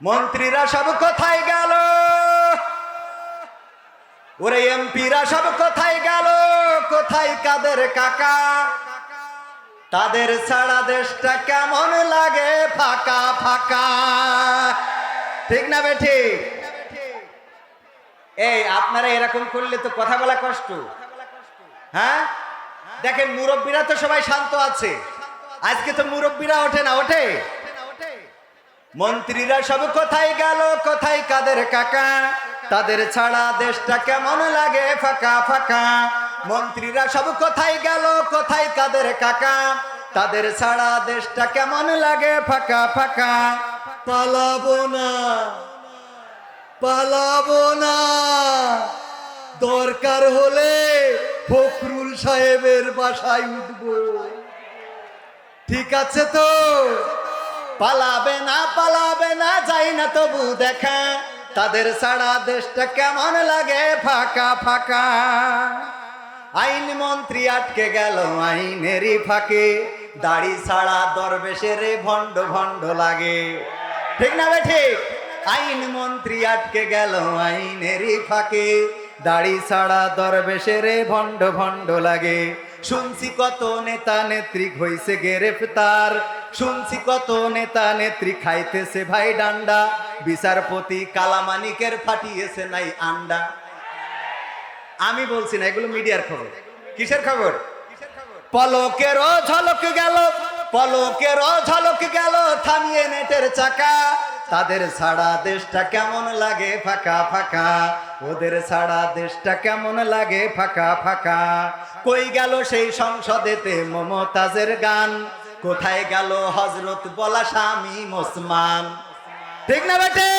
মন্ত্রীরা সব কোথায় গেল? ওরে এমপিরা সব কোথায় গেল? কোথায় কাদের কাকা? তাদের ছাড়া দেশটা কেমন লাগে ফাঁকা ফাঁকা। ঠিক না বেঠি? এই আপনারা এরকম করলে তো কথা বলা কষ্ট। হ্যাঁ, দেখেন মুরব্বীরা তো সবাই শান্ত আছে, আজকে তো মুরব্বীরা ওঠে না। ওঠে? মন্ত্রীরা সব কোথায় গেল? কোথায় কাদের কাকা? তাদের ছাড়া দেশটা কেমন লাগে ফাঁকা ফাঁকা। মন্ত্রীরা সব কোথায় গেল? কোথায় কাদের কাকা? তাদের ছাড়া দেশটা কেমন লাগে ফাঁকা ফাঁকা। পালাবো না, পালাবো না, দরকার হলে ফখরুল সাহেবের বাসায় উঠবো। ঠিক আছে তো? পালাবে না, পালাবে না, যাই না তবু দেখা। তাদের ছাড়া দেশটা কেমন লাগে ফাঁকা ফাঁকা। আইন মন্ত্রী আটকে গেল আইনেরই ফাঁকে, দাড়ি ছাড়া দরবেশের ভণ্ড ভণ্ড লাগে। ঠিক না বে ঠিক? আইন মন্ত্রী আটকে গেল আইনেরই ফাঁকে, দাড়ি ছাড়া দরবেশের ভণ্ড ভণ্ড লাগে। শুনছি কত নেতা নেত্রী হইছে গ্রেফতার, শুনছি কত নেতা নেত্রী খাইতেছে ভাই ডান্ডা। বিচারপতি কালামানিকের ফাটিয়েছে নাই আন্ডা। আমি বলছি না, এগুলো মিডিয়ার খবর। কিসের খবর? পলকেরও ঝলক গেল, পলকেরও ঝলক গেল, থামিয়ে নেটের চাকা। তাদের ছাড়া দেশটা কেমন লাগে ফাঁকা ফাঁকা। ওদের ছাড়া দেশটা কেমন লাগে ফাঁকা ফাঁকা। কই গেল সেই সংসদেতে মমতাজের গান? কোথায় গেল হযরত বলা স্বামী ওসমান? ঠিক না বেটে?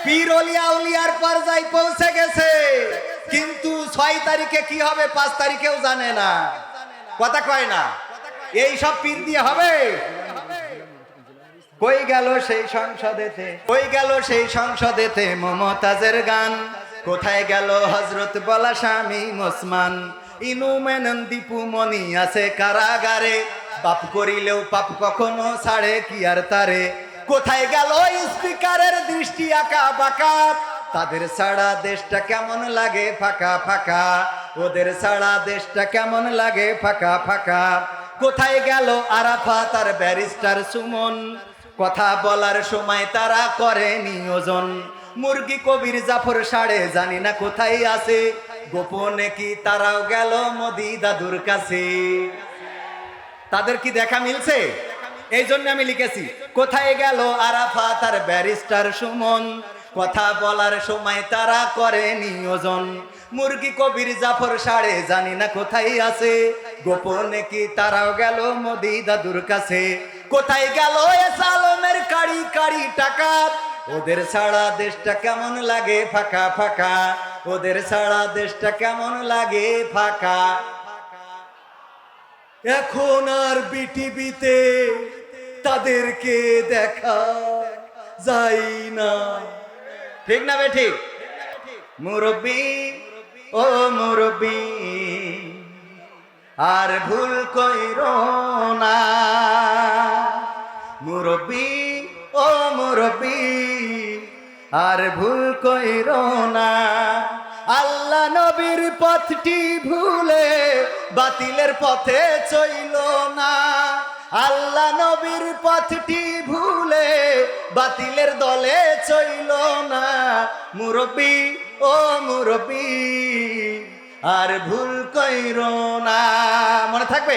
পীর ওলিয়া উলিয়ার পর্যায়ে পৌঁছে গেছে, কিন্তু 6 তারিখে কি হবে 5 তারিখেও জানে না। কথা কয় না? এই সব পীর দিয়ে হবে? কই গেল সেই সংসদেতে, কই গেল সেই সংসদেতে মমতাজের গান? কোথায় গেল হযরত বলা স্বামী ওসমান? ইনু মেনন দীপু মনি আছে কারাগারে, পাপ করিলেও পাপ কখনো ছাড়ে কি আর তারে। কোথায় গেল স্পিকারের দৃষ্টি আঁকা বাঁকা? তাদের ছাড়া দেশটা কেমন লাগে ফাঁকা ফাঁকা। ওদের ছাড়া দেশটা কেমন লাগে ফাঁকা ফাঁকা। কোথায় গেল আরাফাত আর ব্যারিস্টার সুমন? কথা বলার সময় তারা করে নিয়োজন। মুরগি কবির জাফর সাড়ে জানি না কোথায় আছে, গোপনে কি তারাও গেল মোদি দাদুর কাছে? তাদের কি দেখা মিলছে? এই জন্য আমি লিখেছি, কোথায় গেল আরাফাত আর ব্যারিস্টার সুমন? কথা বলার সময় তারা করে নিয়োজন। মুরগি কবির জাফর সাড়ে জানি না কোথায় আছে, গোপনে কি তারাও গেল মোদি দাদুর কাছে? কোথায় গেল এসালমের কাড়ি কাড়ি টাকা? ওদের ছাড়া দেশটা কেমন লাগে ফাঁকা ফাঁকা। ওদের ছাড়া দেশটা কেমন লাগে ফাঁকা। এখন আর বিটিভিতে তাদেরকে দেখা যায় না। ঠিক না বে ঠিক? মুরব্বি ও মুরব্বি, আর ভুল কইরো না। মুরব্বি ও মুরব্বি, আর ভুল কইরো না। আল্লাহ নবীর পথটি ভুলে বাতিলের পথে চইল না। আল্লাহ নবীর পথটি ভুলে বাতিলের দলে চইল না। মুরব্বি ও মুরব্বি, আর ভুল কইরো না। মনে থাকবে?